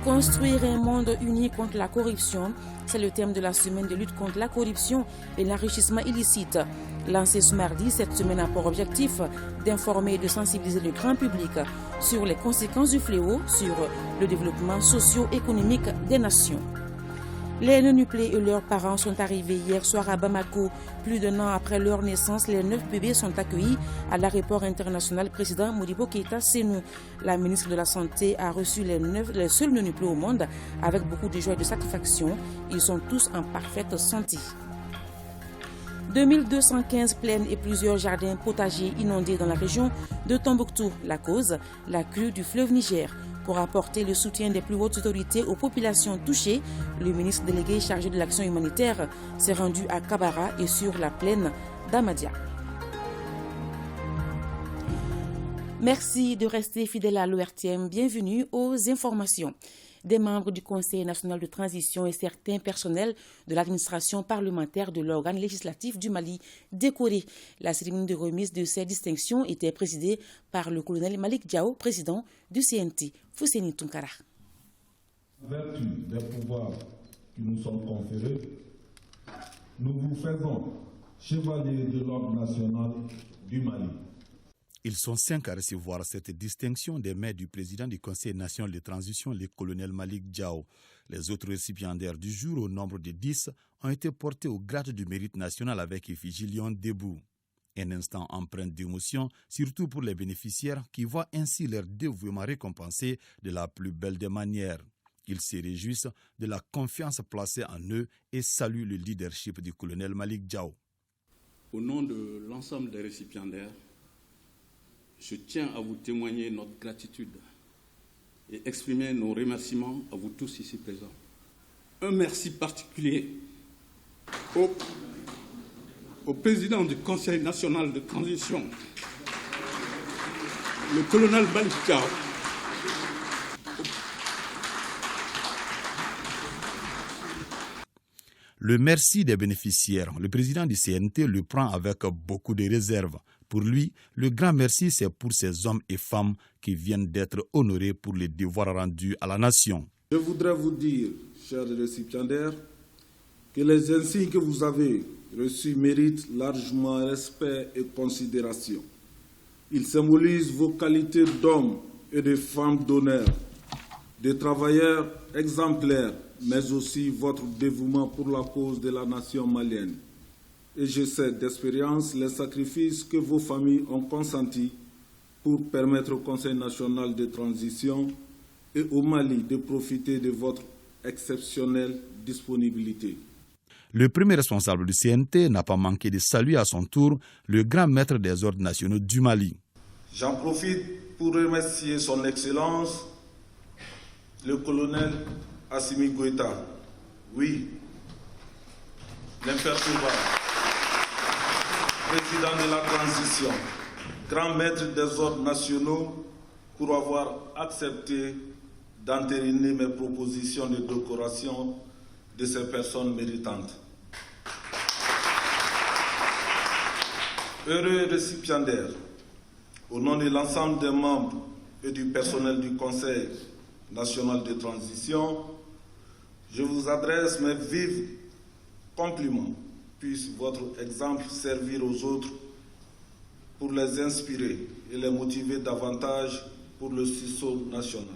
Construire un monde uni contre la corruption, c'est le thème de la semaine de lutte contre la corruption et l'enrichissement illicite. Lancé ce mardi, cette semaine a pour objectif d'informer et de sensibiliser le grand public sur les conséquences du fléau sur le développement socio-économique des nations. Les non-nuplés et leurs parents sont arrivés hier soir à Bamako. Plus d'1 an après leur naissance, les 9 bébés sont accueillis à l'aéroport international président Modibo Keïta Sénou. La ministre de la Santé a reçu les seuls non-nuplés au monde avec beaucoup de joie et de satisfaction. Ils sont tous en parfaite santé. 2215 plaines et plusieurs jardins potagers inondés dans la région de Tombouctou. La cause, la crue du fleuve Niger. Pour apporter le soutien des plus hautes autorités aux populations touchées, le ministre délégué chargé de l'action humanitaire s'est rendu à Kabara et sur la plaine d'Amadia. Merci de rester fidèle à l'ORTM. Bienvenue aux informations. Des membres du Conseil national de transition et certains personnels de l'administration parlementaire de l'organe législatif du Mali décorés. La cérémonie de remise de ces distinctions était présidée par le colonel Malik Diao, président du CNT. Fousseni Tunkara. En vertu des pouvoirs qui nous sont conférés, nous vous faisons chevalier de l'ordre national du Mali. Ils sont 5 à recevoir cette distinction des mains du président du Conseil national de transition, le colonel Malik Diao. Les autres récipiendaires du jour, au nombre de 10, ont été portés au grade du mérite national avec effigie Lion debout. Un instant empreint d'émotion, surtout pour les bénéficiaires qui voient ainsi leur dévouement récompensé de la plus belle des manières. Ils se réjouissent de la confiance placée en eux et saluent le leadership du colonel Malik Diao. Au nom de l'ensemble des récipiendaires, je tiens à vous témoigner notre gratitude et exprimer nos remerciements à vous tous ici présents. Un merci particulier au président du Conseil national de transition, le colonel Malik Diao, Le merci des bénéficiaires, le président du CNT le prend avec beaucoup de réserve. Pour lui, le grand merci, c'est pour ces hommes et femmes qui viennent d'être honorés pour les devoirs rendus à la nation. Je voudrais vous dire, chers récipiendaires, que les insignes que vous avez reçus méritent largement respect et considération. Ils symbolisent vos qualités d'hommes et de femmes d'honneur, de travailleurs exemplaires, mais aussi votre dévouement pour la cause de la nation malienne. Et je sais d'expérience les sacrifices que vos familles ont consentis pour permettre au Conseil national de transition et au Mali de profiter de votre exceptionnelle disponibilité. Le premier responsable du CNT n'a pas manqué de saluer à son tour le grand maître des ordres nationaux du Mali. J'en profite pour remercier son Excellence, le colonel Assimi Goïta. Oui, l'imperturbable président de la transition, grand maître des ordres nationaux, pour avoir accepté d'entériner mes propositions de décoration de ces personnes méritantes. Heureux récipiendaires, au nom de l'ensemble des membres et du personnel du Conseil national de transition, je vous adresse mes vifs compliments. Puisse votre exemple servir aux autres pour les inspirer et les motiver davantage pour le sursaut national.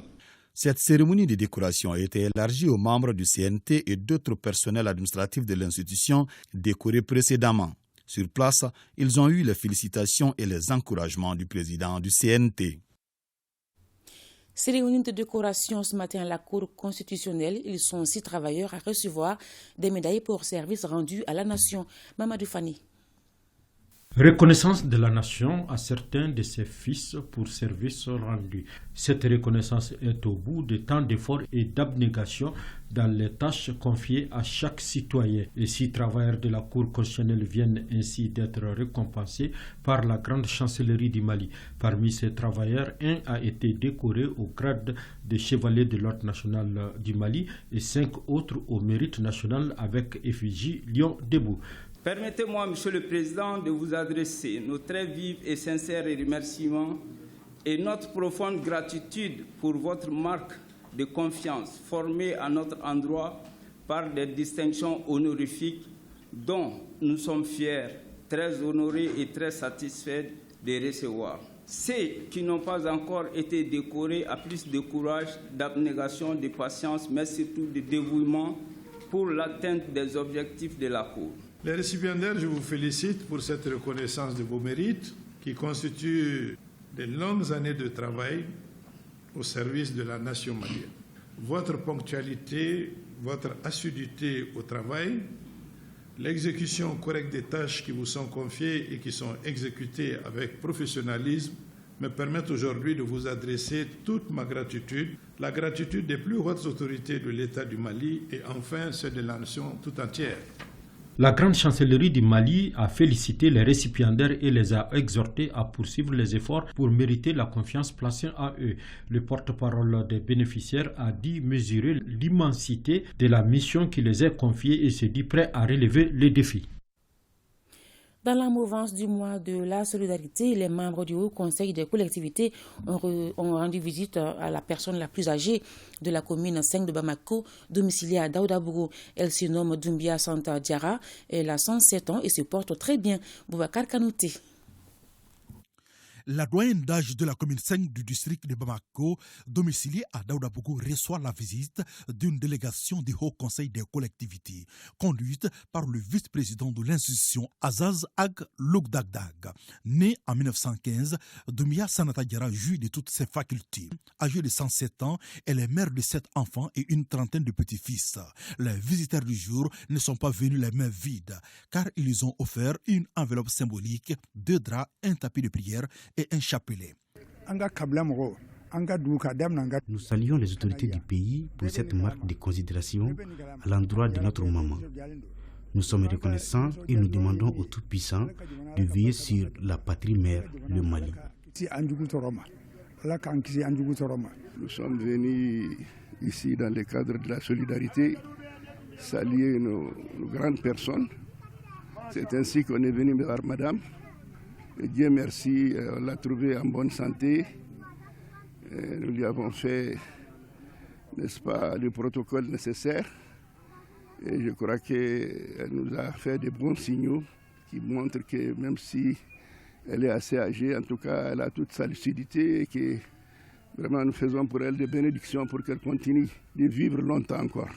Cette cérémonie de décoration a été élargie aux membres du CNT et d'autres personnels administratifs de l'institution décorés précédemment. Sur place, ils ont eu les félicitations et les encouragements du président du CNT. Cérémonie de décoration ce matin à la Cour constitutionnelle. Ils sont 6 travailleurs à recevoir des médailles pour services rendus à la nation. Mamadou Fani. Reconnaissance de la nation à certains de ses fils pour services rendus. Cette reconnaissance est au bout de tant d'efforts et d'abnégation dans les tâches confiées à chaque citoyen. Et 6 travailleurs de la Cour constitutionnelle viennent ainsi d'être récompensés par la grande chancellerie du Mali. Parmi ces travailleurs, un a été décoré au grade de chevalier de l'ordre national du Mali et 5 autres au mérite national avec effigie Lion debout. Permettez-moi, Monsieur le Président, de vous adresser nos très vifs et sincères remerciements et notre profonde gratitude pour votre marque de confiance formés à notre endroit par des distinctions honorifiques dont nous sommes fiers, très honorés et très satisfaits de recevoir. Ceux qui n'ont pas encore été décorés à plus de courage, d'abnégation, de patience, mais surtout de dévouement pour l'atteinte des objectifs de la Cour. Les récipiendaires, je vous félicite pour cette reconnaissance de vos mérites qui constituent de longues années de travail au service de la nation malienne. Votre ponctualité, votre assiduité au travail, l'exécution correcte des tâches qui vous sont confiées et qui sont exécutées avec professionnalisme me permettent aujourd'hui de vous adresser toute ma gratitude, la gratitude des plus hautes autorités de l'État du Mali et enfin celle de la nation tout entière. La grande chancellerie du Mali a félicité les récipiendaires et les a exhortés à poursuivre les efforts pour mériter la confiance placée en eux. Le porte-parole des bénéficiaires a dit mesurer l'immensité de la mission qui les est confiée et se dit prêt à relever les défis. Dans la mouvance du mois de la solidarité, les membres du Haut Conseil des collectivités ont rendu visite à la personne la plus âgée de la commune 5 de Bamako, domiciliée à Daoudabougou. Elle se nomme Doumbia Santa Diarra. Elle a 107 ans et se porte très bien. Boubacar Kanouté. La doyenne d'âge de la commune 5 du district de Bamako, domiciliée à Daoudabougou, reçoit la visite d'une délégation du Haut Conseil des collectivités, conduite par le vice-président de l'institution Azaz Ag Logdagdag. Née en 1915, Doumbia Sanata Diarra jouit de toutes ses facultés. Âgée de 107 ans, elle est mère de 7 enfants et une trentaine de petits-fils. Les visiteurs du jour ne sont pas venus les mains vides, car ils lui ont offert une enveloppe symbolique, 2 draps, un tapis de prière et un chapelet. Nous saluons les autorités du pays pour cette marque de considération à l'endroit de notre maman. Nous sommes reconnaissants et nous demandons au Tout-Puissant de veiller sur la patrie mère, le Mali. Nous sommes venus ici dans le cadre de la solidarité saluer nos grandes personnes. C'est ainsi qu'on est venu voir madame. Et Dieu merci, on l'a trouvée en bonne santé. Et nous lui avons fait, n'est-ce pas, le protocole nécessaire. Et je crois qu'elle nous a fait de bons signaux qui montrent que même si elle est assez âgée, en tout cas, elle a toute sa lucidité et que vraiment nous faisons pour elle des bénédictions pour qu'elle continue de vivre longtemps encore.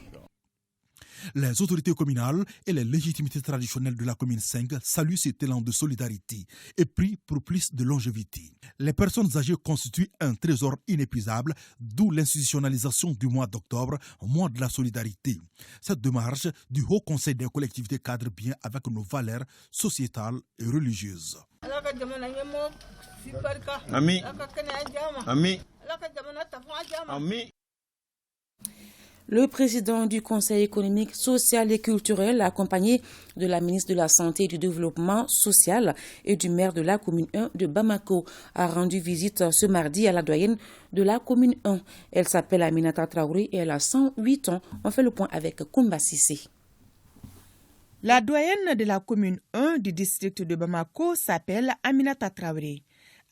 Les autorités communales et les légitimités traditionnelles de la commune 5 saluent cet élan de solidarité et prient pour plus de longévité. Les personnes âgées constituent un trésor inépuisable, d'où l'institutionnalisation du mois d'octobre, mois de la solidarité. Cette démarche du Haut Conseil des collectivités cadre bien avec nos valeurs sociétales et religieuses. Amis. Amis. Amis. Le président du Conseil économique, social et culturel, accompagné de la ministre de la Santé et du Développement social et du maire de la commune 1 de Bamako, a rendu visite ce mardi à la doyenne de la commune 1. Elle s'appelle Aminata Traoré et elle a 108 ans. On fait le point avec Koumba Sissé. La doyenne de la commune 1 du district de Bamako s'appelle Aminata Traoré.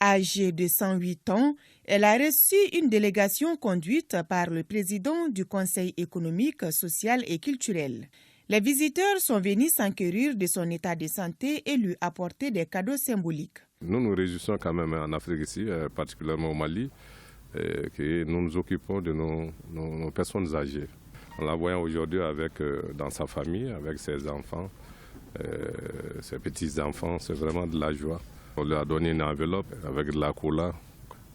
Âgée de 108 ans, elle a reçu une délégation conduite par le président du Conseil économique, social et culturel. Les visiteurs sont venus s'enquérir de son état de santé et lui apporter des cadeaux symboliques. Nous nous réjouissons quand même en Afrique ici, particulièrement au Mali, que nous nous occupons de nos personnes âgées. On la voit aujourd'hui dans sa famille, avec ses enfants, ses petits-enfants, c'est vraiment de la joie. On lui a donné une enveloppe avec de la cola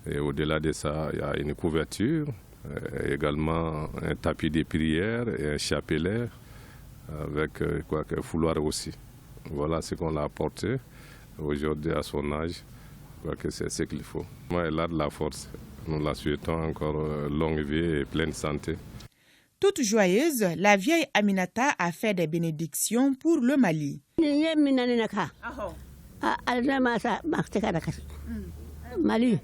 et au-delà de ça, il y a une couverture, également un tapis de prière et un chapelet avec un fouloir aussi. Voilà ce qu'on l'a apporté aujourd'hui à son âge. Je crois que c'est ce qu'il faut. Moi, elle a de la force. Nous la souhaitons encore longue vie et pleine santé. Toute joyeuse, la vieille Aminata a fait des bénédictions pour le Mali. Mali,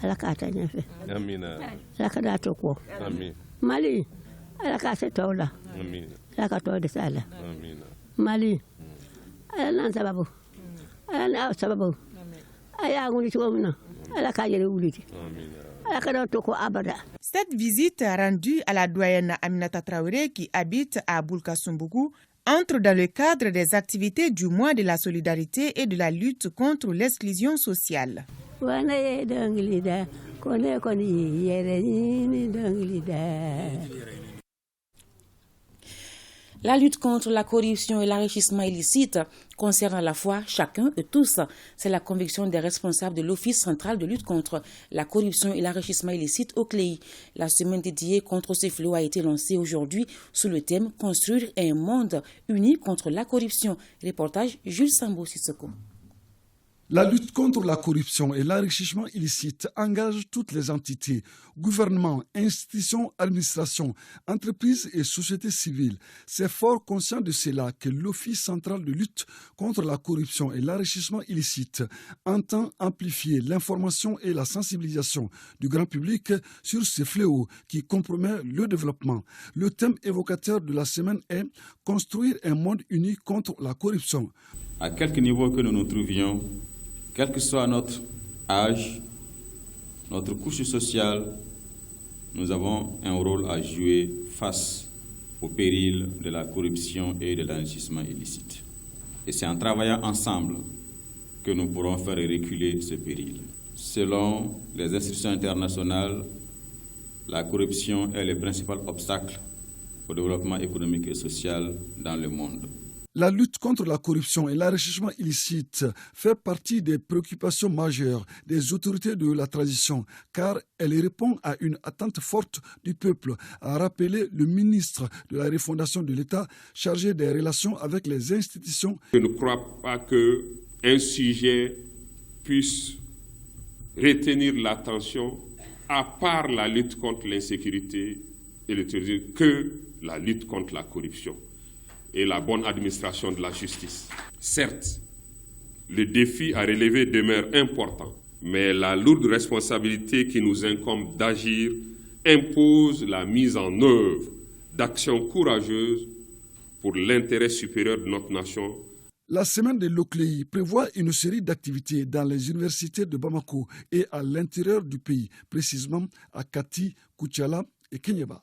ala kata nyefe. Amina. Ala kada toko. Amin. Mali, ala kata tola. Amina. Ala kata de sala. Amina. Mali, ala nan sababu. Ala na sababu. Aya nguli chomna. Ala kajere uliti. Amina. Cette visite rendue à la doyenne Aminata Traoré qui habite à Boulkasumbougou entre dans le cadre des activités du mois de la solidarité et de la lutte contre l'exclusion sociale. La lutte contre la corruption et l'enrichissement illicite concerne à la fois chacun et tous. C'est la conviction des responsables de l'Office central de lutte contre la corruption et l'enrichissement illicite au CLEI. La semaine dédiée contre ce fléau a été lancée aujourd'hui sous le thème « Construire un monde uni contre la corruption ». Reportage Jules Sambo Sissoko. La lutte contre la corruption et l'enrichissement illicite engage toutes les entités, gouvernements, institutions, administrations, entreprises et sociétés civiles. C'est fort conscient de cela que l'Office central de lutte contre la corruption et l'enrichissement illicite entend amplifier l'information et la sensibilisation du grand public sur ces fléaux qui compromettent le développement. Le thème évocateur de la semaine est « Construire un monde uni contre la corruption ». À quelque niveau que nous nous trouvions, quel que soit notre âge, notre couche sociale, nous avons un rôle à jouer face au péril de la corruption et de l'enrichissement illicite. Et c'est en travaillant ensemble que nous pourrons faire reculer ce péril. Selon les institutions internationales, la corruption est le principal obstacle au développement économique et social dans le monde. La lutte contre la corruption et l'enrichissement illicite fait partie des préoccupations majeures des autorités de la transition, car elle répond à une attente forte du peuple, a rappelé le ministre de la refondation de l'État chargé des relations avec les institutions. Je ne crois pas qu'un sujet puisse retenir l'attention, à part la lutte contre l'insécurité et le terrorisme, que la lutte contre la corruption et la bonne administration de la justice. Certes, le défi à relever demeure important, mais la lourde responsabilité qui nous incombe d'agir impose la mise en œuvre d'actions courageuses pour l'intérêt supérieur de notre nation. La semaine de l'OCLEI prévoit une série d'activités dans les universités de Bamako et à l'intérieur du pays, précisément à Kati, Koutiala et Kenyeba.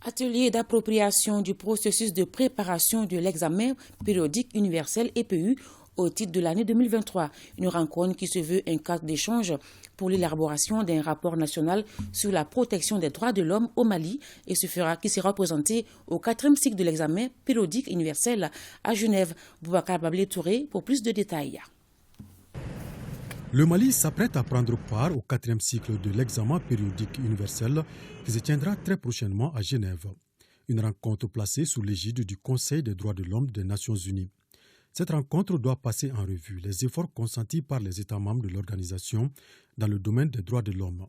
Atelier d'appropriation du processus de préparation de l'examen périodique universel EPU au titre de l'année 2023. Une rencontre qui se veut un cadre d'échange pour l'élaboration d'un rapport national sur la protection des droits de l'homme au Mali et qui sera présenté au 4e cycle de l'examen périodique universel à Genève. Boubacar Bablé Touré pour plus de détails. Le Mali s'apprête à prendre part au 4e cycle de l'examen périodique universel qui se tiendra très prochainement à Genève. Une rencontre placée sous l'égide du Conseil des droits de l'homme des Nations Unies. Cette rencontre doit passer en revue les efforts consentis par les États membres de l'organisation dans le domaine des droits de l'homme.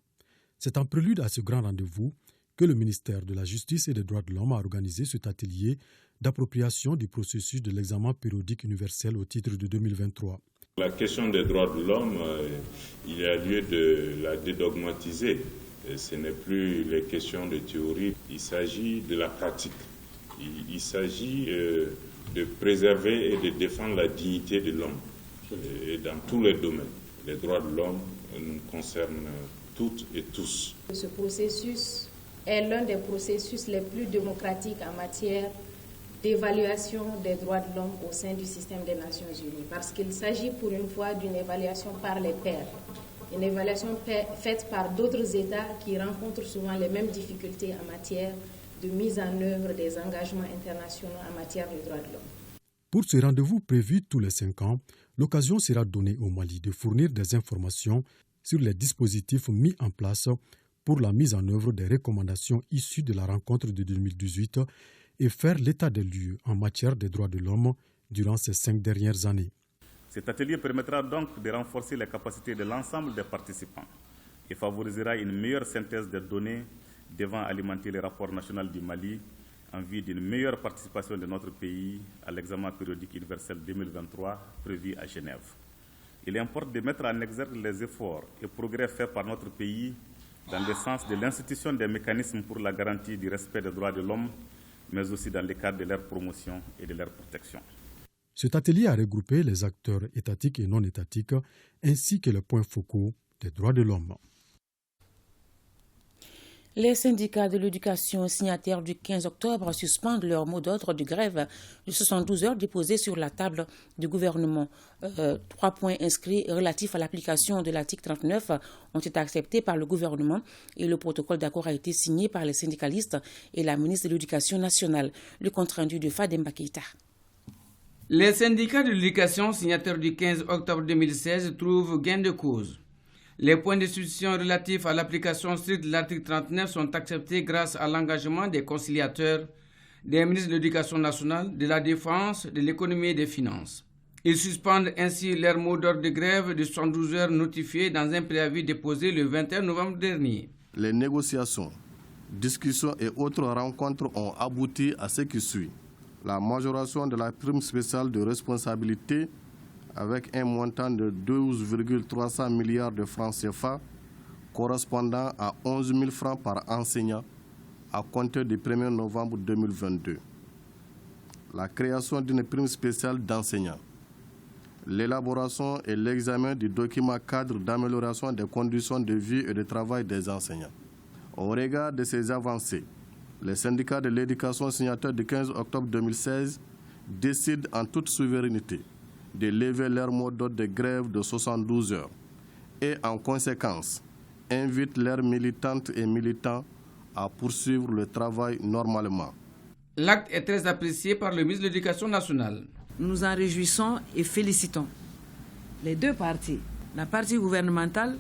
C'est en prélude à ce grand rendez-vous que le ministère de la Justice et des droits de l'homme a organisé cet atelier d'appropriation du processus de l'examen périodique universel au titre de 2023. La question des droits de l'homme, il y a lieu de la dédogmatiser. Ce n'est plus les questions de théorie, il s'agit de la pratique. Il s'agit de préserver et de défendre la dignité de l'homme et dans tous les domaines. Les droits de l'homme nous concernent toutes et tous. Ce processus est l'un des processus les plus démocratiques en matière d'évaluation des droits de l'homme au sein du système des Nations Unies, parce qu'il s'agit pour une fois d'une évaluation par les pairs, une évaluation faite par d'autres États qui rencontrent souvent les mêmes difficultés en matière de mise en œuvre des engagements internationaux en matière de droits de l'homme. Pour ce rendez-vous prévu tous les 5 ans, l'occasion sera donnée au Mali de fournir des informations sur les dispositifs mis en place pour la mise en œuvre des recommandations issues de la rencontre de 2018 et faire l'état des lieux en matière des droits de l'homme durant ces 5 dernières années. Cet atelier permettra donc de renforcer les capacités de l'ensemble des participants et favorisera une meilleure synthèse des données devant alimenter le rapport national du Mali en vue d'une meilleure participation de notre pays à l'examen périodique universel 2023 prévu à Genève. Il importe de mettre en exergue les efforts et progrès faits par notre pays dans le sens de l'institution des mécanismes pour la garantie du respect des droits de l'homme, mais aussi dans le cadre de leur promotion et de leur protection. Cet atelier a regroupé les acteurs étatiques et non étatiques, ainsi que les points focaux des droits de l'homme. Les syndicats de l'éducation signataires du 15 octobre suspendent leur mot d'ordre de grève de 72 heures déposé sur la table du gouvernement. 3 points inscrits relatifs à l'application de l'article 39 ont été acceptés par le gouvernement et le protocole d'accord a été signé par les syndicalistes et la ministre de l'Éducation nationale. Le compte-rendu de Fademba Keita. Les syndicats de l'éducation signataires du 15 octobre 2016 trouvent gain de cause. Les points de discussion relatifs à l'application stricte de l'article 39 sont acceptés grâce à l'engagement des conciliateurs, des ministres de l'Éducation nationale, de la Défense, de l'Économie et des Finances. Ils suspendent ainsi leur mot d'ordre de grève de 72 heures notifié dans un préavis déposé le 21 novembre dernier. Les négociations, discussions et autres rencontres ont abouti à ce qui suit. La majoration de la prime spéciale de responsabilité avec un montant de 12,300 milliards de francs CFA correspondant à 11 000 francs par enseignant à compter du 1er novembre 2022. La création d'une prime spéciale d'enseignants. L'élaboration et l'examen du document cadre d'amélioration des conditions de vie et de travail des enseignants. Au regard de ces avancées, les syndicats de l'éducation signataires du 15 octobre 2016 décident en toute souveraineté de lever leur mot d'ordre de grève de 72 heures et, en conséquence, invitent leurs militantes et militants à poursuivre le travail normalement. L'acte est très apprécié par le ministre de l'Éducation nationale. Nous nous en réjouissons et félicitons les deux parties, la partie gouvernementale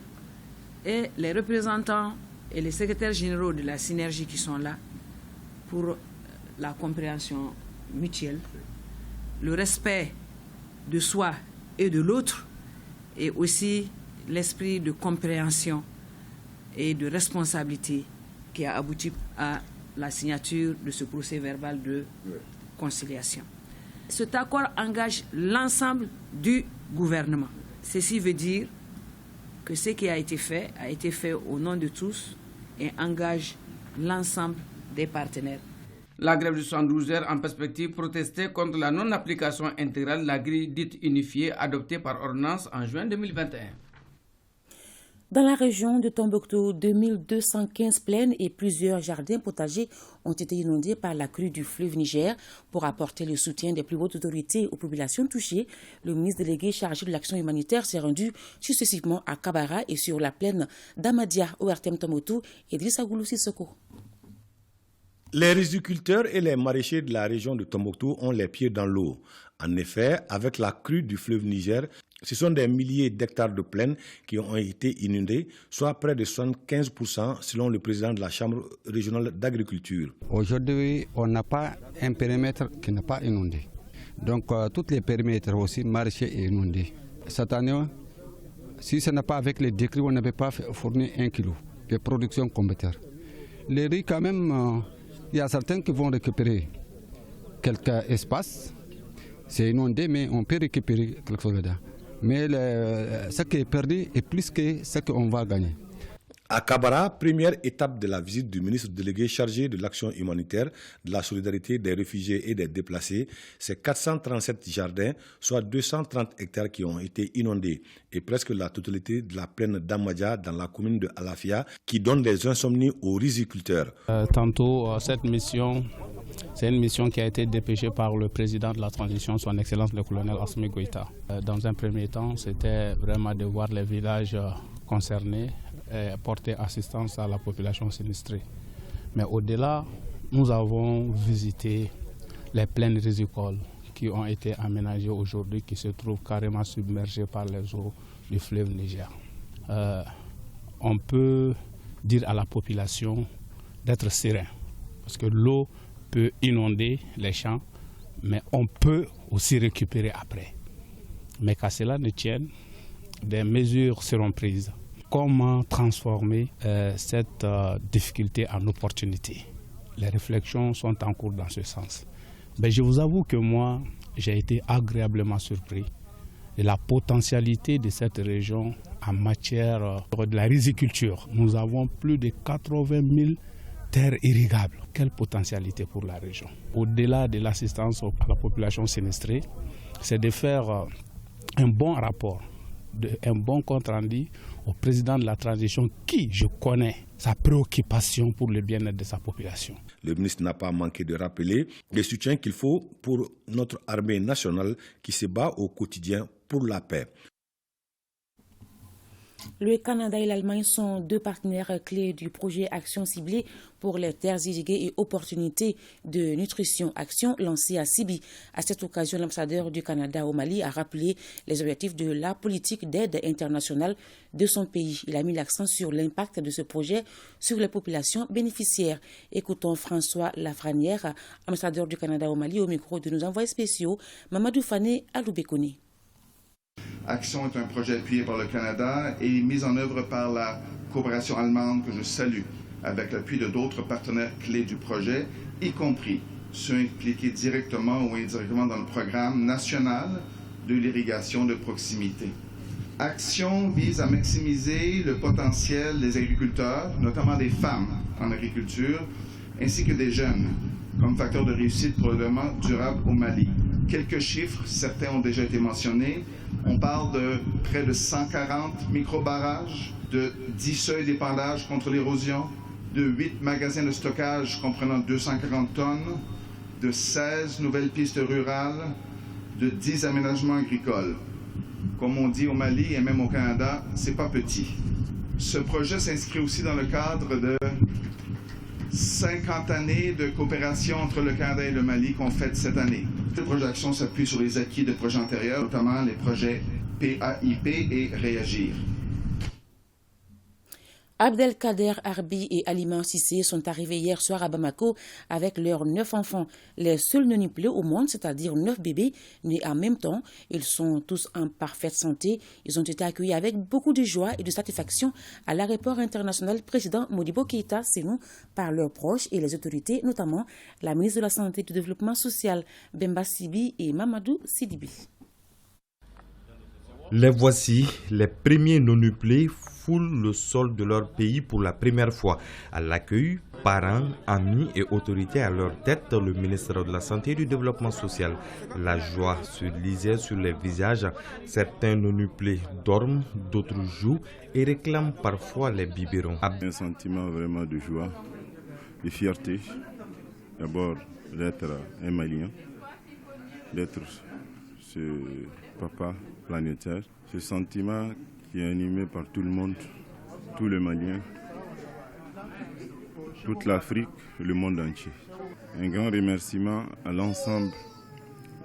et les représentants et les secrétaires généraux de la synergie qui sont là pour la compréhension mutuelle, le respect de soi et de l'autre, et aussi l'esprit de compréhension et de responsabilité qui a abouti à la signature de ce procès verbal de conciliation. Cet accord engage l'ensemble du gouvernement. Ceci veut dire que ce qui a été fait au nom de tous et engage l'ensemble des partenaires. La grève de 72 heures en perspective protestait contre la non-application intégrale de la grille dite unifiée adoptée par ordonnance en juin 2021. Dans la région de Tombouctou, 2215 plaines et plusieurs jardins potagers ont été inondés par la crue du fleuve Niger. Pour apporter le soutien des plus hautes autorités aux populations touchées, le ministre délégué chargé de l'action humanitaire s'est rendu successivement à Kabara et sur la plaine d'Amadia au RTM Tombouctou et Idrissa Goulou Sissoko. Les riziculteurs et les maraîchers de la région de Tombouctou ont les pieds dans l'eau. En effet, avec la crue du fleuve Niger, ce sont des milliers d'hectares de plaines qui ont été inondés, soit près de 75% selon le président de la Chambre régionale d'agriculture. Aujourd'hui, on n'a pas un périmètre qui n'est pas inondé. Donc, tous les périmètres aussi, maraîchers est inondé. Cette année, si ce n'est pas avec les décrets, on n'avait pas fourni 1 kilo de production communautaire. Les riz, quand même, il y a certains qui vont récupérer quelques espaces. C'est inondé, mais on peut récupérer quelque chose là. Mais ce qui est perdu est plus que ce qu'on va gagner. À Kabara, première étape de la visite du ministre délégué chargé de l'action humanitaire, de la solidarité des réfugiés et des déplacés, c'est 437 jardins, soit 230 hectares qui ont été inondés et presque la totalité de la plaine d'Amadia dans la commune de Alafia qui donne des insomnies aux riziculteurs. Cette mission, c'est une mission qui a été dépêchée par le président de la transition, son Excellence le colonel Assimi Goïta. Dans un premier temps, c'était vraiment de voir les villages concernés et porter assistance à la population sinistrée. Mais au-delà, nous avons visité les plaines rizicoles qui ont été aménagées aujourd'hui, qui se trouvent carrément submergées par les eaux du fleuve Niger. On peut dire à la population d'être serein, parce que l'eau peut inonder les champs, mais on peut aussi récupérer après. Mais qu'à cela ne tienne, des mesures seront prises. Comment transformer cette difficulté en opportunité? Les réflexions sont en cours dans ce sens. Mais je vous avoue que moi, j'ai été agréablement surpris de la potentialité de cette région en matière de la riziculture. Nous avons plus de 80 000 terres irrigables. Quelle potentialité pour la région? Au-delà de l'assistance à la population sinistrée, c'est de faire un bon rapport, un bon compte rendu au président de la transition qui, je connais, sa préoccupation pour le bien-être de sa population. Le ministre n'a pas manqué de rappeler le soutien qu'il faut pour notre armée nationale qui se bat au quotidien pour la paix. Le Canada et l'Allemagne sont deux partenaires clés du projet Action ciblée pour les terres irriguées et opportunités de nutrition Action lancé à Sibi. À cette occasion, l'ambassadeur du Canada au Mali a rappelé les objectifs de la politique d'aide internationale de son pays. Il a mis l'accent sur l'impact de ce projet sur les populations bénéficiaires. Écoutons François Lafranière, ambassadeur du Canada au Mali, au micro de nos envoyés spéciaux Mamadou Fane Aloubekone. Action est un projet appuyé par le Canada et mis en œuvre par la coopération allemande que je salue, avec l'appui de d'autres partenaires clés du projet, y compris ceux impliqués directement ou indirectement dans le programme national de l'irrigation de proximité. Action vise à maximiser le potentiel des agriculteurs, notamment des femmes en agriculture, ainsi que des jeunes, comme facteur de réussite pour le développement durable au Mali. Quelques chiffres, certains ont déjà été mentionnés. On parle de près de 140 micro-barrages, de 10 seuils d'épandage contre l'érosion, de 8 magasins de stockage comprenant 240 tonnes, de 16 nouvelles pistes rurales, de 10 aménagements agricoles. Comme on dit au Mali et même au Canada, c'est pas petit. Ce projet s'inscrit aussi dans le cadre de 50 années de coopération entre le Canada et le Mali qu'on fête cette année. Le projet d'Action s'appuie sur les acquis de projets antérieurs, notamment les projets PAIP et Réagir. Abdelkader Arbi et Alima Sissé sont arrivés hier soir à Bamako avec leurs 9 enfants. Les seuls non-nuplés au monde, c'est-à-dire 9 bébés nés en même temps. Ils sont tous en parfaite santé. Ils ont été accueillis avec beaucoup de joie et de satisfaction à l'aéroport international président Modibo Keïta Sénou par leurs proches et les autorités, notamment la ministre de la Santé et du Développement social, Bemba Sibi et Mamadou Sidibi. Les voici, les premiers non-nuplés foulent le sol de leur pays pour la première fois. À l'accueil, parents, amis et autorités à leur tête, le ministre de la Santé et du Développement social. La joie se lisait sur les visages. Certains non-nuplés dorment, d'autres jouent et réclament parfois les biberons. Un sentiment vraiment de joie, de fierté. D'abord d'être un Malien, d'être ce papa planétaire. Ce sentiment qui est animé par tout le monde, tous les Maliens, toute l'Afrique et le monde entier. Un grand remerciement à l'ensemble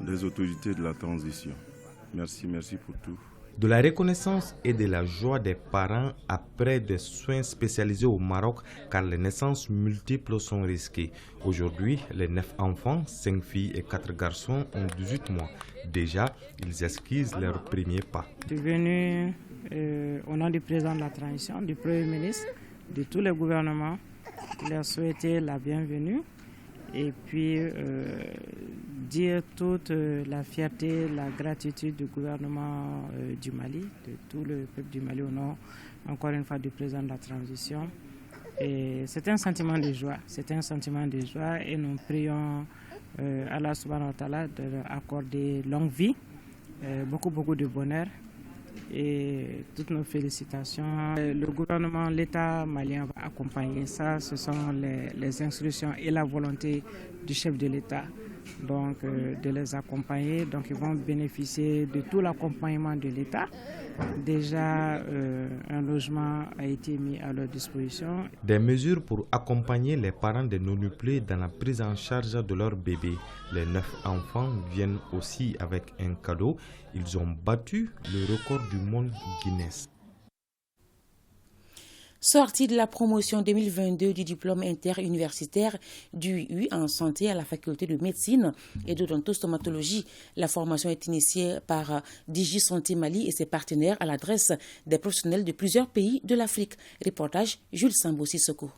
des autorités de la transition. Merci pour tout. De la reconnaissance et de la joie des parents après des soins spécialisés au Maroc car les naissances multiples sont risquées. Aujourd'hui, les 9 enfants, 5 filles et 4 garçons ont 18 mois. Déjà, ils esquissent leurs premiers pas. Je suis venu au nom du président de la transition, du Premier ministre, de tous les gouvernements, leur souhaiter la bienvenue et puis dire toute la fierté, la gratitude du gouvernement du Mali, de tout le peuple du Mali au nom, encore une fois, du président de la transition. Et c'est un sentiment de joie, et nous prions Allah subhanahu wa ta'ala de leur accorder longue vie, beaucoup de bonheur et toutes nos félicitations. Le gouvernement, l'État malien va accompagner ça, ce sont les instructions et la volonté du chef de l'État. Donc de les accompagner, donc ils vont bénéficier de tout l'accompagnement de l'État. Déjà un logement a été mis à leur disposition. Des mesures pour accompagner les parents des non-nuplés dans la prise en charge de leurs bébés. Les 9 enfants viennent aussi avec un cadeau. Ils ont battu le record du monde Guinness. Sortie de la promotion 2022 du diplôme interuniversitaire du UI en santé à la faculté de médecine et d'odontostomatologie. La formation est initiée par DigiSanté Mali et ses partenaires à l'adresse des professionnels de plusieurs pays de l'Afrique. Reportage Jules Sambo Sissoko.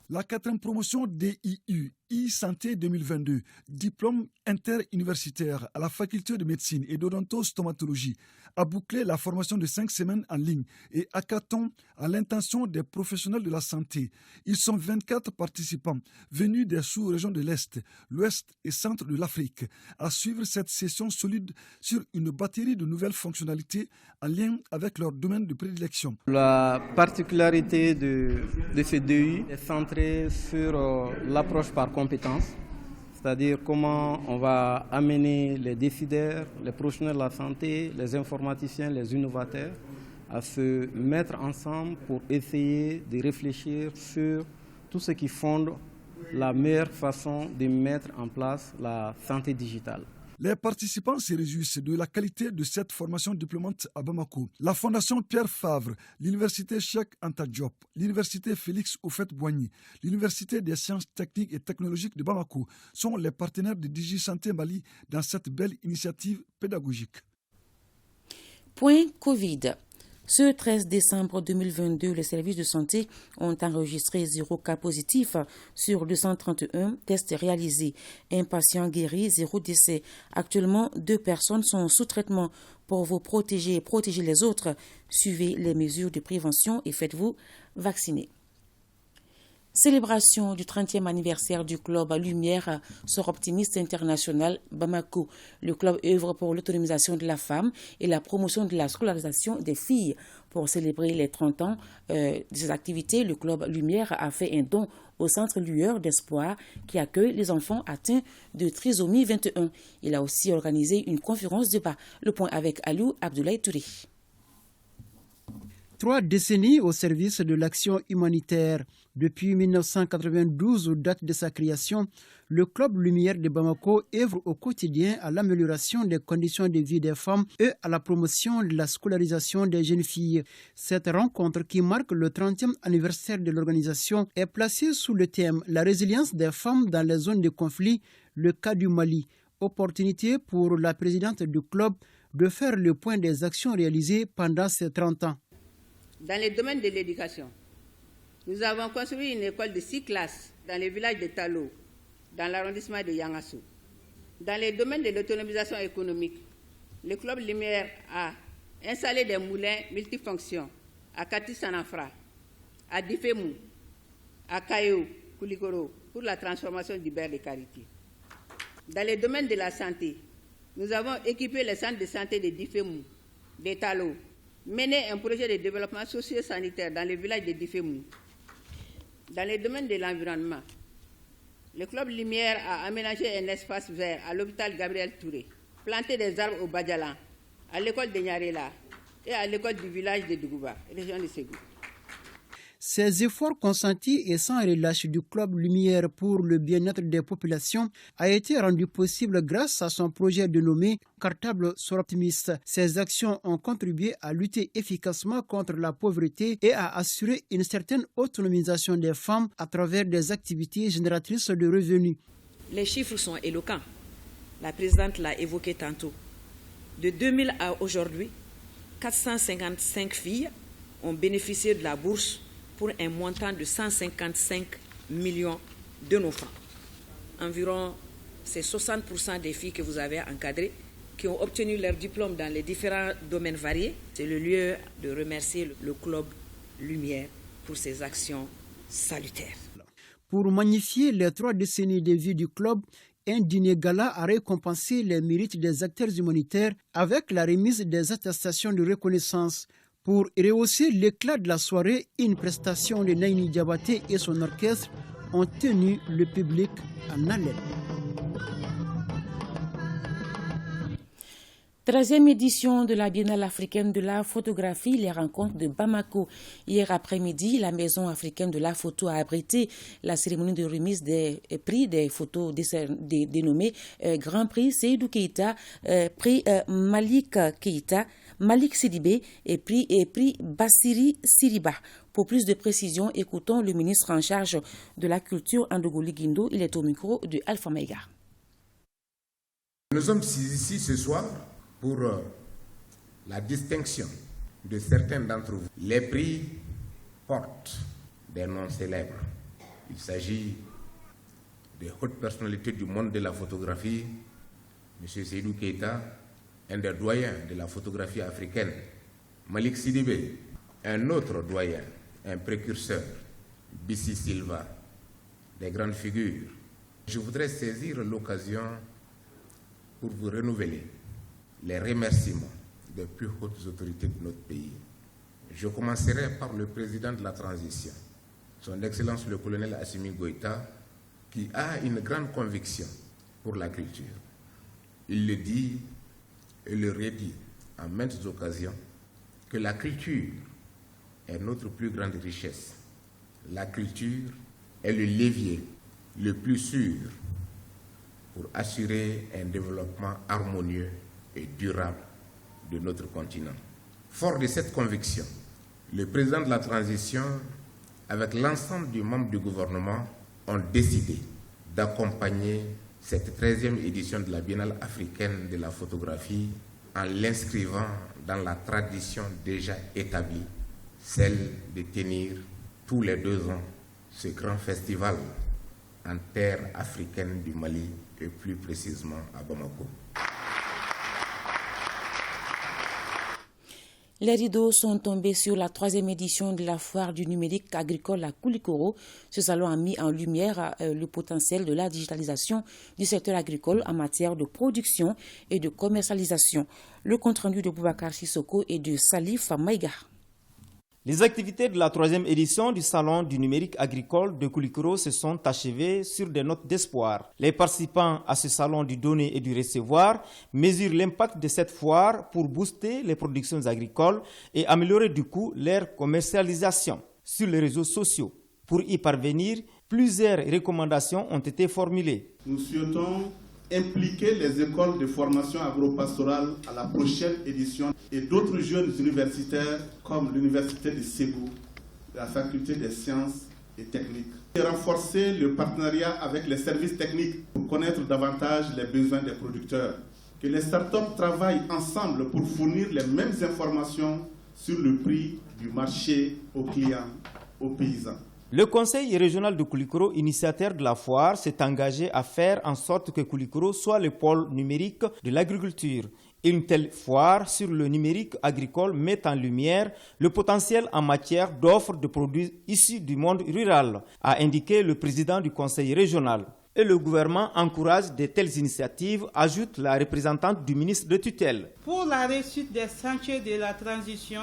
La 4e promotion DIU e-santé 2022, diplôme interuniversitaire à la faculté de médecine et d'odontostomatologie, a bouclé la formation de 5 semaines en ligne et hackathon à l'intention des professionnels de la santé. Ils sont 24 participants venus des sous-régions de l'Est, l'Ouest et Centre de l'Afrique à suivre cette session solide sur une batterie de nouvelles fonctionnalités en lien avec leur domaine de prédilection. La particularité de ce DEI est centrée sur l'approche par compétences, c'est-à-dire comment on va amener les décideurs, les professionnels de la santé, les informaticiens, les innovateurs à se mettre ensemble pour essayer de réfléchir sur tout ce qui fonde la meilleure façon de mettre en place la santé digitale. Les participants se réjouissent de la qualité de cette formation diplômante à Bamako. La Fondation Pierre Favre, l'Université Cheikh Anta Diop, l'Université Félix Houphouët-Boigny, l'Université des sciences techniques et technologiques de Bamako sont les partenaires de DigiSanté Mali dans cette belle initiative pédagogique. Point Covid. Ce 13 décembre 2022, les services de santé ont enregistré 0 cas positif sur 231 tests réalisés. Un patient guéri, 0 décès. Actuellement, 2 personnes sont sous traitement. Pour vous protéger et protéger les autres, suivez les mesures de prévention et faites-vous vacciner. Célébration du 30e anniversaire du club Lumière Sœurs Optimistes International Bamako. Le club œuvre pour l'autonomisation de la femme et la promotion de la scolarisation des filles. Pour célébrer les 30 ans de ces activités, le club Lumière a fait un don au Centre Lueur d'Espoir qui accueille les enfants atteints de trisomie 21. Il a aussi organisé une conférence débat. Le point avec Aliou Abdoulaye Touré. 3 décennies au service de l'action humanitaire. Depuis 1992, date de sa création, le Club Lumière de Bamako œuvre au quotidien à l'amélioration des conditions de vie des femmes et à la promotion de la scolarisation des jeunes filles. Cette rencontre, qui marque le 30e anniversaire de l'organisation, est placée sous le thème « La résilience des femmes dans les zones de conflit, le cas du Mali ». Opportunité pour la présidente du club de faire le point des actions réalisées pendant ces 30 ans. Dans le domaine de l'éducation, nous avons construit une école de 6 classes dans le village de Talo, dans l'arrondissement de Yangassou. Dans le domaine de l'autonomisation économique, le Club Lumière a installé des moulins multifonctions à Kati-Sanafra, à Difemou, à Kayo, Koulikoro, pour la transformation du beurre de karité. Dans le domaine de la santé, nous avons équipé les centres de santé de Difemou, de Talo, mené un projet de développement socio-sanitaire dans le village de Difemou. Dans le domaine de l'environnement, le Club Lumière a aménagé un espace vert à l'hôpital Gabriel Touré, planté des arbres au Badjalan, à l'école de Nyarela et à l'école du village de Dougouba, région de Ségou. Ces efforts consentis et sans relâche du Club Lumière pour le bien-être des populations a été rendu possible grâce à son projet dénommé Cartable Sœurs Optimistes. Ces actions ont contribué à lutter efficacement contre la pauvreté et à assurer une certaine autonomisation des femmes à travers des activités génératrices de revenus. Les chiffres sont éloquents. La présidente l'a évoqué tantôt. De 2000 à aujourd'hui, 455 filles ont bénéficié de la bourse pour un montant de 155 millions de nos francs. Environ, c'est 60% des filles que vous avez encadrées qui ont obtenu leur diplôme dans les différents domaines variés. C'est le lieu de remercier le Club Lumière pour ses actions salutaires. Pour magnifier les 3 décennies de vie du club, un dîner gala a récompensé les mérites des acteurs humanitaires avec la remise des attestations de reconnaissance. Pour rehausser l'éclat de la soirée, une prestation de Naini Diabaté et son orchestre ont tenu le public en haleine. 13e édition de la Biennale africaine de la photographie, les rencontres de Bamako. Hier après-midi, la Maison africaine de la photo a abrité la cérémonie de remise des prix des photos dénommés Grand Prix Seydou Keïta, Prix Malik Keïta, Malik Sidibé et prix Bassiri Siriba. Pour plus de précisions, écoutons le ministre en charge de la culture, Andogoli Guindo. Il est au micro de Alpha Maïga. Nous sommes ici ce soir pour la distinction de certains d'entre vous. Les prix portent des noms célèbres. Il s'agit des hautes personnalités du monde de la photographie, M. Seydou Keïta, un des doyens de la photographie africaine, Malik Sidibé, un autre doyen, un précurseur, Bissi Silva, des grandes figures. Je voudrais saisir l'occasion pour vous renouveler les remerciements des plus hautes autorités de notre pays. Je commencerai par le président de la transition, son Excellence le colonel Assimi Goïta, qui a une grande conviction pour la culture. Il le dit et le redit en maintes occasions que la culture est notre plus grande richesse. La culture est le levier le plus sûr pour assurer un développement harmonieux et durable de notre continent. Fort de cette conviction, le président de la transition, avec l'ensemble des membres du gouvernement, ont décidé d'accompagner cette 13e édition de la Biennale africaine de la photographie en l'inscrivant dans la tradition déjà établie, celle de tenir tous les 2 ans ce grand festival en terre africaine du Mali et plus précisément à Bamako. Les rideaux sont tombés sur la 3e édition de la foire du numérique agricole à Koulikoro. Ce salon a mis en lumière le potentiel de la digitalisation du secteur agricole en matière de production et de commercialisation. Le compte-rendu de Boubacar Sissoko et de Salif Maïga. Les activités de la 3e édition du Salon du numérique agricole de Koulikoro se sont achevées sur des notes d'espoir. Les participants à ce salon du donner et du recevoir mesurent l'impact de cette foire pour booster les productions agricoles et améliorer du coup leur commercialisation sur les réseaux sociaux. Pour y parvenir, plusieurs recommandations ont été formulées. Nous souhaitons impliquer les écoles de formation agropastorale à la prochaine édition et d'autres jeunes universitaires comme l'université de Ségou, la faculté des sciences et techniques. Et renforcer le partenariat avec les services techniques pour connaître davantage les besoins des producteurs. Que les startups travaillent ensemble pour fournir les mêmes informations sur le prix du marché aux clients, aux paysans. Le conseil régional de Koulikoro, initiateur de la foire, s'est engagé à faire en sorte que Koulikoro soit le pôle numérique de l'agriculture. Une telle foire sur le numérique agricole met en lumière le potentiel en matière d'offres de produits issus du monde rural, a indiqué le président du conseil régional. Et le gouvernement encourage de telles initiatives, ajoute la représentante du ministre de tutelle. Pour la réussite des chantiers de la transition,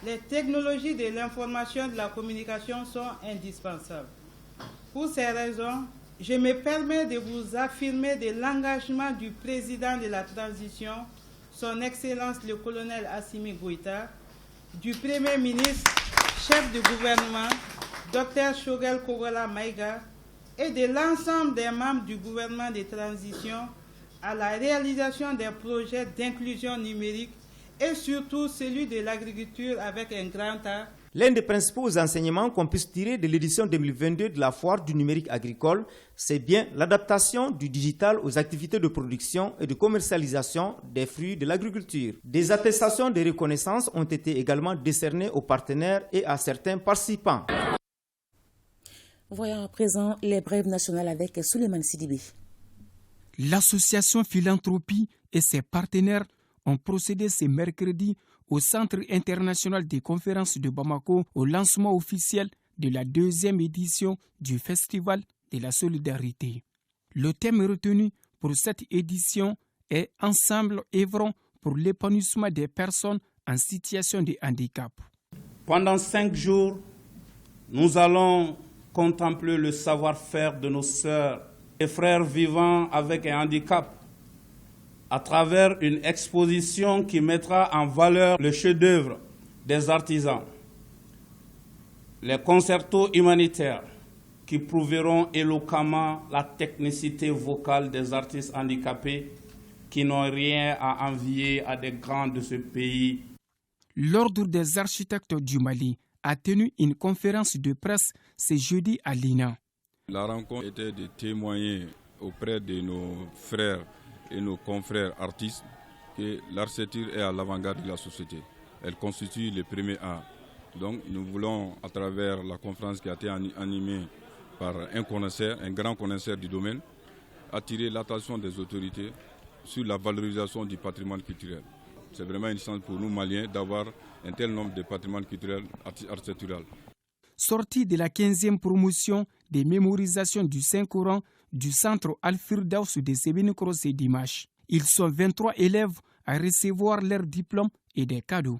les technologies de l'information et de la communication sont indispensables. Pour ces raisons, je me permets de vous affirmer de l'engagement du président de la transition, son Excellence le colonel Assimi Goïta, du Premier ministre, chef du gouvernement, Dr Shogel Kogola Maïga, et de l'ensemble des membres du gouvernement de transition à la réalisation des projets d'inclusion numérique et surtout celui de l'agriculture avec un grand A. L'un des principaux enseignements qu'on puisse tirer de l'édition 2022 de la foire du numérique agricole, c'est bien l'adaptation du digital aux activités de production et de commercialisation des fruits de l'agriculture. Des attestations de reconnaissance ont été également décernées aux partenaires et à certains participants. Voyons à présent les brèves nationales avec Souleymane Sidibé. L'association Philanthropie et ses partenaires ont procédé ce mercredi au Centre international des conférences de Bamako au lancement officiel de la 2e édition du Festival de la solidarité. Le thème retenu pour cette édition est « Ensemble œuvrons pour l'épanouissement des personnes en situation de handicap ». Pendant 5 jours, nous allons contempler le savoir-faire de nos sœurs et frères vivant avec un handicap à travers une exposition qui mettra en valeur le chef-d'œuvre des artisans, les concertos humanitaires qui prouveront éloquemment la technicité vocale des artistes handicapés qui n'ont rien à envier à des grands de ce pays. L'Ordre des architectes du Mali a tenu une conférence de presse ce jeudi à l'INA. La rencontre était de témoigner auprès de nos frères et nos confrères artistes que l'architecture est à l'avant-garde de la société. Elle constitue le premier art. Donc nous voulons, à travers la conférence qui a été animée par un grand connaisseur du domaine, attirer l'attention des autorités sur la valorisation du patrimoine culturel. C'est vraiment une chance pour nous Maliens d'avoir un tel nombre de patrimoine culturel architectural. Sorti de la 15e promotion des mémorisations du Saint-Coran du centre Al-Firdaus de Sébinikro ce dimanche. Ils sont 23 élèves à recevoir leur diplôme et des cadeaux.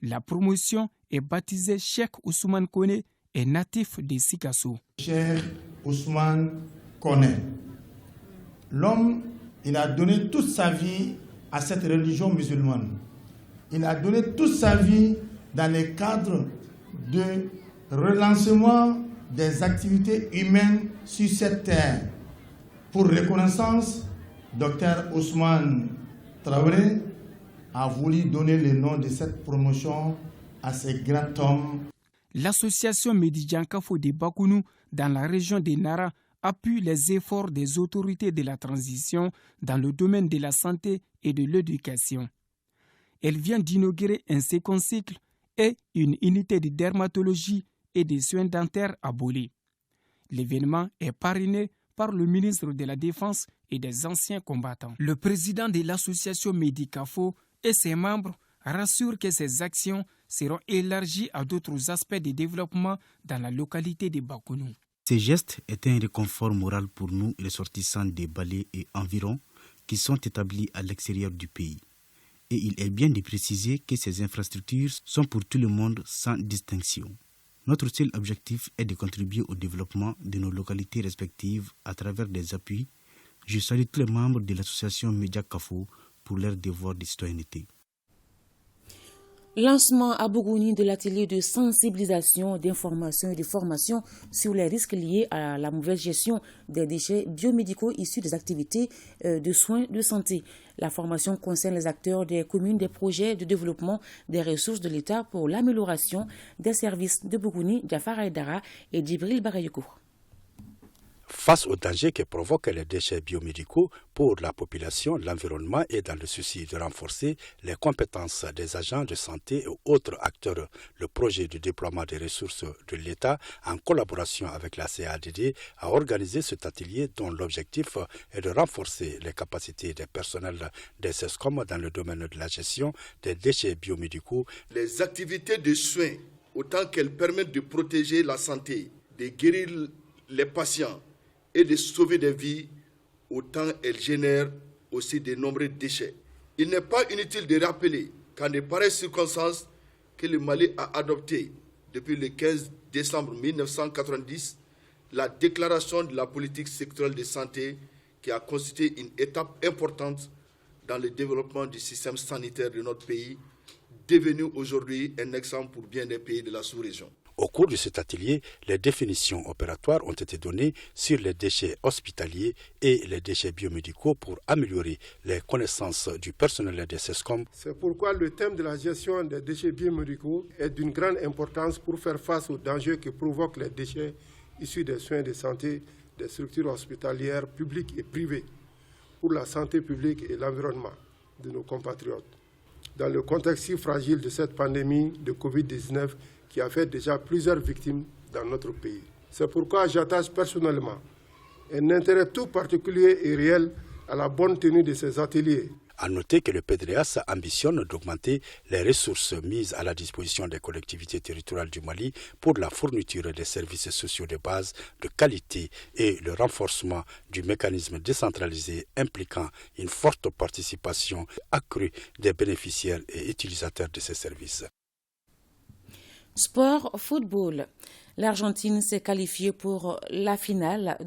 La promotion est baptisée Cheikh Ousmane Kone et natif de Sikasso. Cheikh Ousmane Kone, l'homme, il a donné toute sa vie à cette religion musulmane. Il a donné toute sa vie dans le cadre de relancement des activités humaines sur cette terre. Pour reconnaissance, Dr Ousmane Traoré a voulu donner le nom de cette promotion à ce grand homme. L'association Médidiankafo de Bakounou dans la région de Nara appuie les efforts des autorités de la transition dans le domaine de la santé et de l'éducation. Elle vient d'inaugurer un second cycle et une unité de dermatologie et de soins dentaires à Bolé. L'événement est parrainé par le ministre de la Défense et des anciens combattants. Le président de l'association Médicafo et ses membres rassurent que ces actions seront élargies à d'autres aspects de développement dans la localité de Bakounou. Ce geste est un réconfort moral pour nous, ressortissants des Balais et environs, qui sont établis à l'extérieur du pays. Et il est bien de préciser que ces infrastructures sont pour tout le monde sans distinction. Notre seul objectif est de contribuer au développement de nos localités respectives à travers des appuis. Je salue tous les membres de l'association Médiacafo pour leur devoir de citoyenneté. Lancement à Bougouni de l'atelier de sensibilisation, d'information et de formation sur les risques liés à la mauvaise gestion des déchets biomédicaux issus des activités de soins de santé. La formation concerne les acteurs des communes, des projets de développement des ressources de l'État pour l'amélioration des services de Bougouni, Jafar Aïdara et Djibril Barayoukou. Face aux dangers que provoquent les déchets biomédicaux pour la population, l'environnement et dans le souci de renforcer les compétences des agents de santé et autres acteurs, le projet de déploiement des ressources de l'État, en collaboration avec la CADD, a organisé cet atelier dont l'objectif est de renforcer les capacités des personnels des SESCOM dans le domaine de la gestion des déchets biomédicaux. Les activités de soins, autant qu'elles permettent de protéger la santé, de guérir les patients, et de sauver des vies, autant elles génèrent aussi de nombreux déchets. Il n'est pas inutile de rappeler qu'en de pareilles circonstances que le Mali a adopté depuis le 15 décembre 1990 la déclaration de la politique sectorielle de santé qui a constitué une étape importante dans le développement du système sanitaire de notre pays, devenu aujourd'hui un exemple pour bien des pays de la sous-région. Au cours de cet atelier, les définitions opératoires ont été données sur les déchets hospitaliers et les déchets biomédicaux pour améliorer les connaissances du personnel des SESCOM. C'est pourquoi le thème de la gestion des déchets biomédicaux est d'une grande importance pour faire face aux dangers que provoquent les déchets issus des soins de santé des structures hospitalières publiques et privées pour la santé publique et l'environnement de nos compatriotes. Dans le contexte si fragile de cette pandémie de Covid-19, qui a fait déjà plusieurs victimes dans notre pays. C'est pourquoi j'attache personnellement un intérêt tout particulier et réel à la bonne tenue de ces ateliers. À noter que le PDRAS ambitionne d'augmenter les ressources mises à la disposition des collectivités territoriales du Mali pour la fourniture des services sociaux de base de qualité et le renforcement du mécanisme décentralisé impliquant une forte participation accrue des bénéficiaires et utilisateurs de ces services. Sport football. L'Argentine s'est qualifiée pour la finale de